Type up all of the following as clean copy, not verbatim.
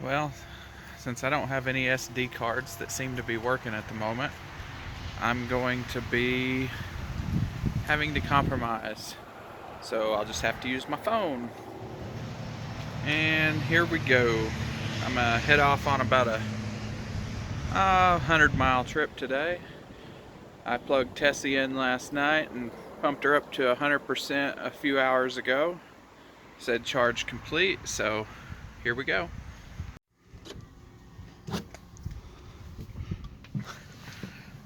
Well, since I don't have any SD cards that seem to be working at the moment, I'm going to be having to compromise. So I'll just have to use my phone. And here we go. I'm gonna head off on about a 100-mile trip today. I plugged Tessie in last night and pumped her up to 100% a few hours ago. Said charge complete, so here we go.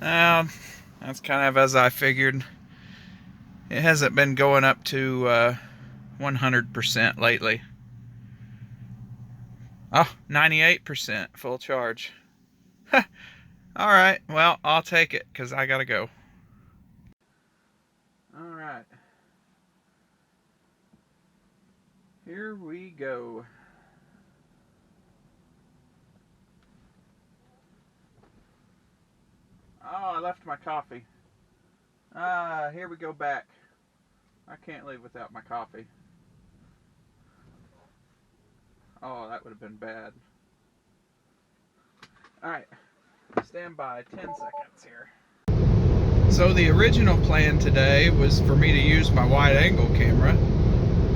That's kind of as I figured. It hasn't been going up to 100% lately. Oh, 98% full charge. Alright, well, I'll take it because I gotta go. Alright. Here we go. Oh, I left my coffee. Here we go back. I can't leave without my coffee. Oh, that would have been bad. Alright, stand by 10 seconds here. So the original plan today was for me to use my wide angle camera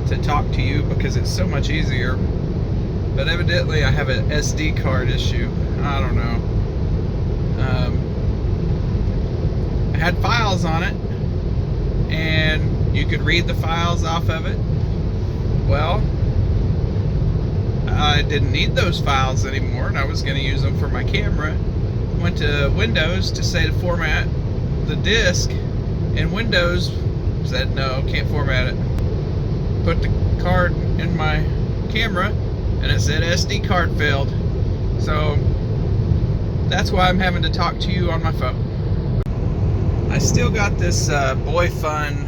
to talk to you because it's so much easier. But evidently I have an SD card issue. I don't know. I had files on it and you could read the files off of it. Well, I didn't need those files anymore and I was going to use them for my camera. Went to Windows to say to format the disk, and Windows said no, can't format it. Put the card in my camera and it said SD card failed. So that's why I'm having to talk to you on my phone. I still got this boifun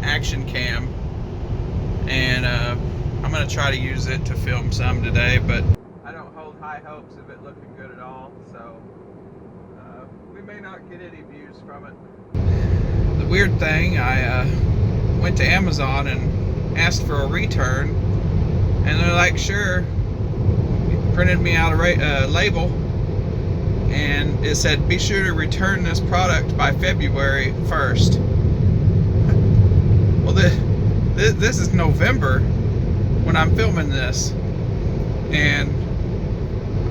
action cam, and I'm going to try to use it to film some today, but I don't hold high hopes of it looking good at all, so we may not get any views from it. The weird thing, I went to Amazon and asked for a return, and they're like, sure. Printed me out a label, and it said, be sure to return this product by February 1st. Well, this is November when I'm filming this, and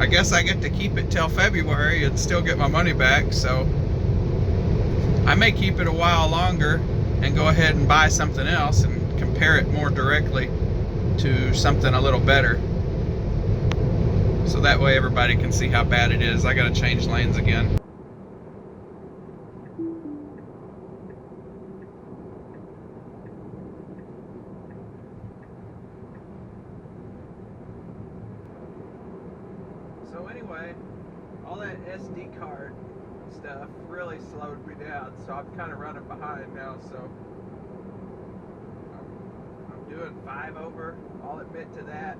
I guess I get to keep it till February and still get my money back, so I may keep it a while longer and go ahead and buy something else and compare it more directly to something a little better. So that way everybody can see how bad it is. I gotta change lanes again. So anyway, all that SD card stuff really slowed me down, so I'm kind of running behind now, so I'm doing 5 over, I'll admit to that,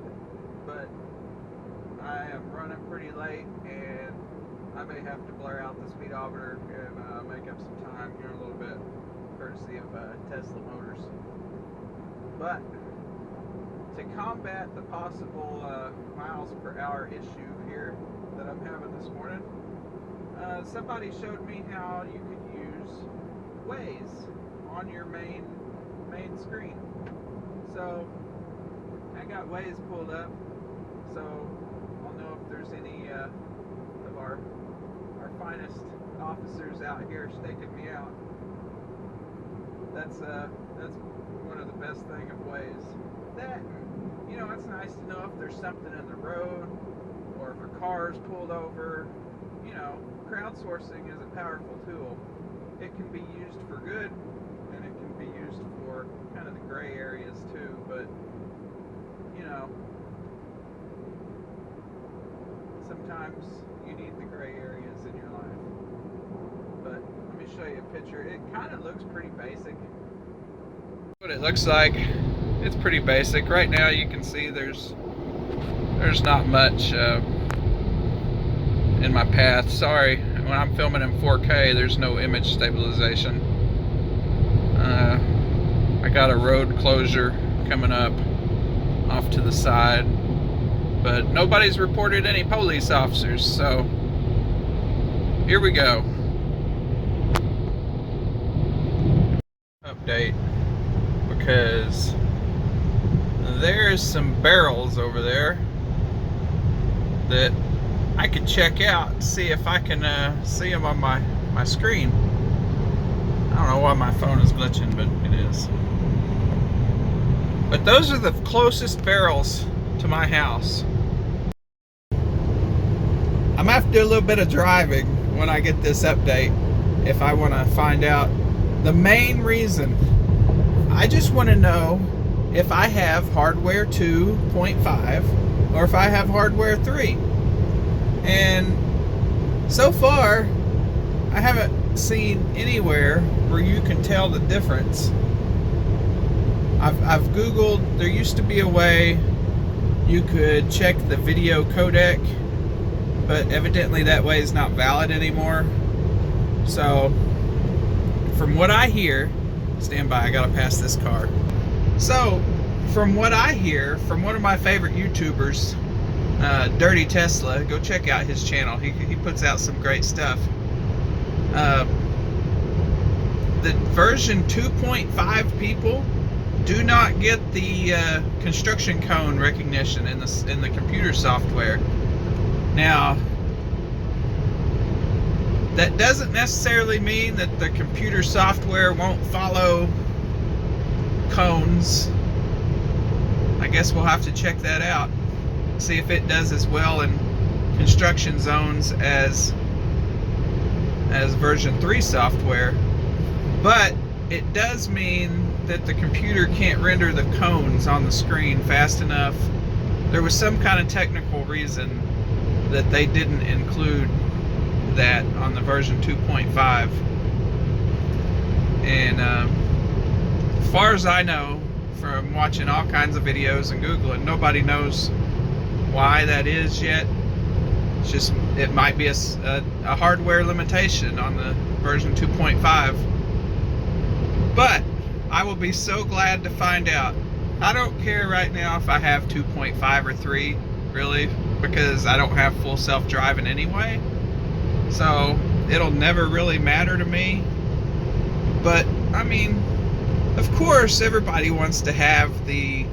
but I am running pretty late and I may have to blur out the speedometer and make up some time here in a little bit, courtesy of Tesla Motors. But to combat the possible miles per hour issue here that I'm having this morning, somebody showed me how you could use Waze on your main screen. So I got Waze pulled up, so I'll know if there's any of our finest officers out here staking me out. That's one of the best thing of Waze. That, you know, it's nice to know if there's something in the road or if a car's pulled over. You know, crowdsourcing is a powerful tool. It can be used for good and it can be used for kind of the gray areas too, but you know, sometimes you need the gray areas in your life. But let me show you a picture. It kind of looks pretty basic. What it looks like, it's pretty basic. Right now you can see there's not much in my path. Sorry, when I'm filming in 4K there's no image stabilization. I got a road closure coming up off to the side, but nobody's reported any police officers, so here we go. Update, because there's some barrels over there that I could check out and see if I can see them on my screen. I don't know why my phone is glitching, but it is. But those are the closest barrels to my house. I'm gonna have to do a little bit of driving when I get this update if I want to find out the main reason. I just want to know if I have hardware 2.5 or if I have hardware 3. And so far, I haven't seen anywhere where you can tell the difference. I've Googled, there used to be a way you could check the video codec, but evidently that way is not valid anymore. So, from what I hear, stand by, I gotta pass this car. So, from what I hear from one of my favorite YouTubers, Dirty Tesla, go check out his channel. He puts out some great stuff. The version 2.5 people do not get the construction cone recognition in the computer software. Now, that doesn't necessarily mean that the computer software won't follow cones. I guess we'll have to check that out. See if it does as well in construction zones as version 3 software. But it does mean that the computer can't render the cones on the screen fast enough. There was some kind of technical reason that they didn't include that on the version 2.5. And as far as I know, from watching all kinds of videos and Googling, nobody knows why that is yet. It's just, it might be a hardware limitation on the version 2.5. But I will be so glad to find out. I don't care right now if I have 2.5 or 3, really, because I don't have full self-driving anyway. So it'll never really matter to me. But I mean, of course everybody wants to have the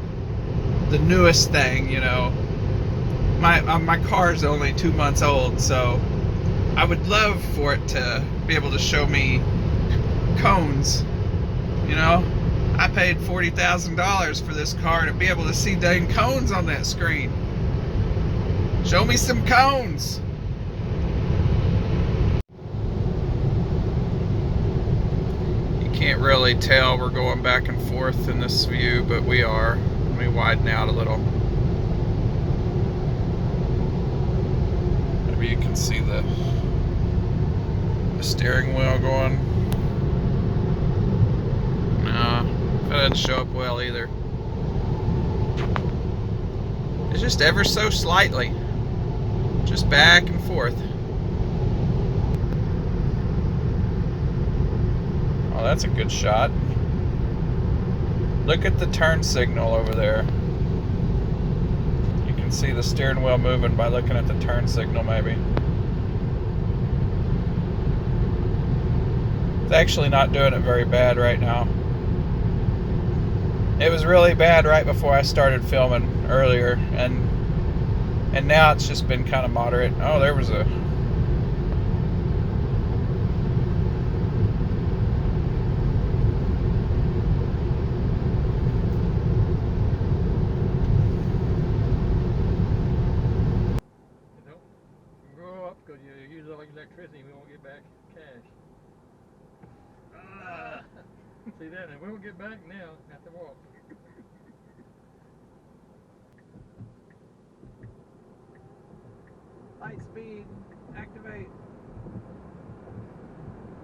newest thing, you know. My car's only 2 months old, so I would love for it to be able to show me cones. You know, I paid $40,000 for this car to be able to see dang cones on that screen. Show me some cones. You can't really tell we're going back and forth in this view, but we are. Let me widen out a little. Maybe you can see the steering wheel going. No, that doesn't show up well either. It's just ever so slightly. Just back and forth. Oh, that's a good shot. Look at the turn signal over there. You can see the steering wheel moving by looking at the turn signal, maybe. It's actually not doing it very bad right now. It was really bad right before I started filming earlier, and now it's just been kind of moderate. Oh, there was a... Don't grow up because you use all your electricity, we won't get back cash. See that? And we won't get back now. Have to walk. Light speed, activate.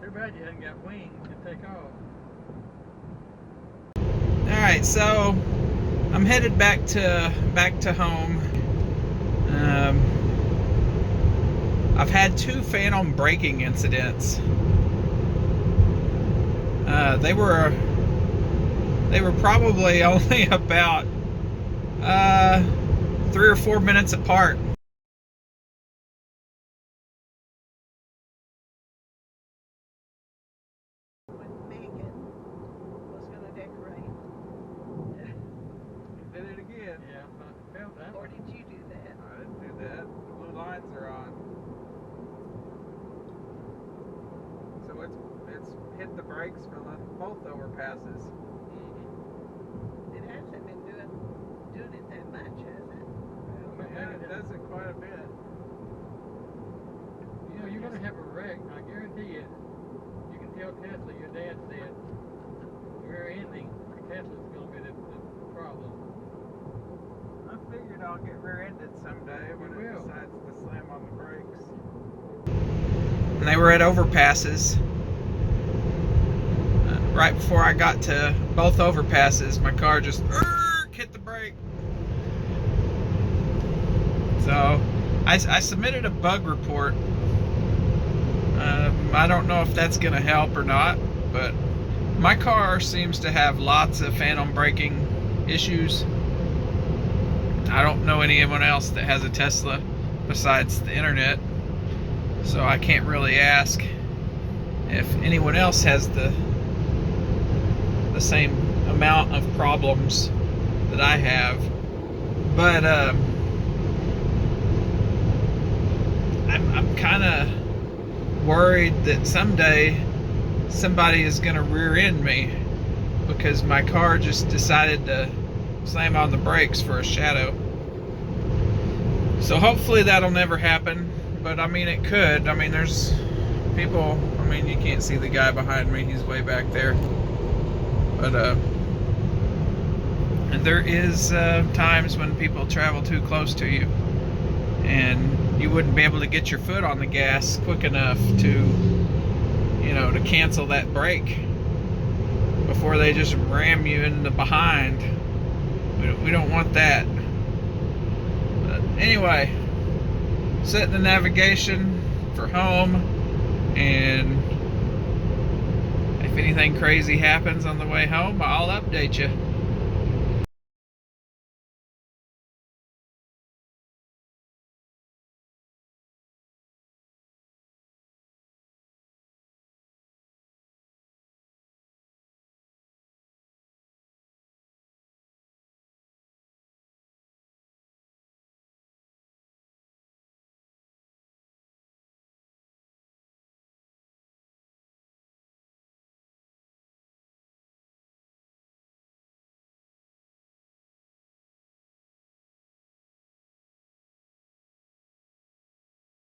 Too bad you hadn't got wings to take off. Alright, so I'm headed back to home. I've had 2 phantom braking incidents. They were probably only about 3 or 4 minutes apart. When Megan was going to decorate. Did it again. Yeah, I felt that. Or did you do that? I didn't do that. The blue lines are on. So it's hit the brakes for both overpasses. It hasn't been doing it that much, has it? Yeah, it does it quite a bit. You know, you're going to have a wreck, I guarantee you. You can tell Tesla, your dad said, rear ending for Tesla's going to be the problem. I figured I'll get rear-ended someday when it decides to slam on the brakes. And they were at overpasses. Right before I got to both overpasses, my car just hit the brake. So I submitted a bug report. I don't know if that's going to help or not, but my car seems to have lots of phantom braking issues. I don't know anyone else that has a Tesla besides the internet, so I can't really ask if anyone else has the same amount of problems that I have. But I'm kind of worried that someday somebody is going to rear end me because my car just decided to slam on the brakes for a shadow. So hopefully that'll never happen, but I mean it could. I mean there's people, I mean you can't see the guy behind me, he's way back there. But and there is times when people travel too close to you and you wouldn't be able to get your foot on the gas quick enough to, you know, to cancel that brake before they just ram you in the behind. We don't want that. But anyway, set the navigation for home, and if anything crazy happens on the way home, I'll update you.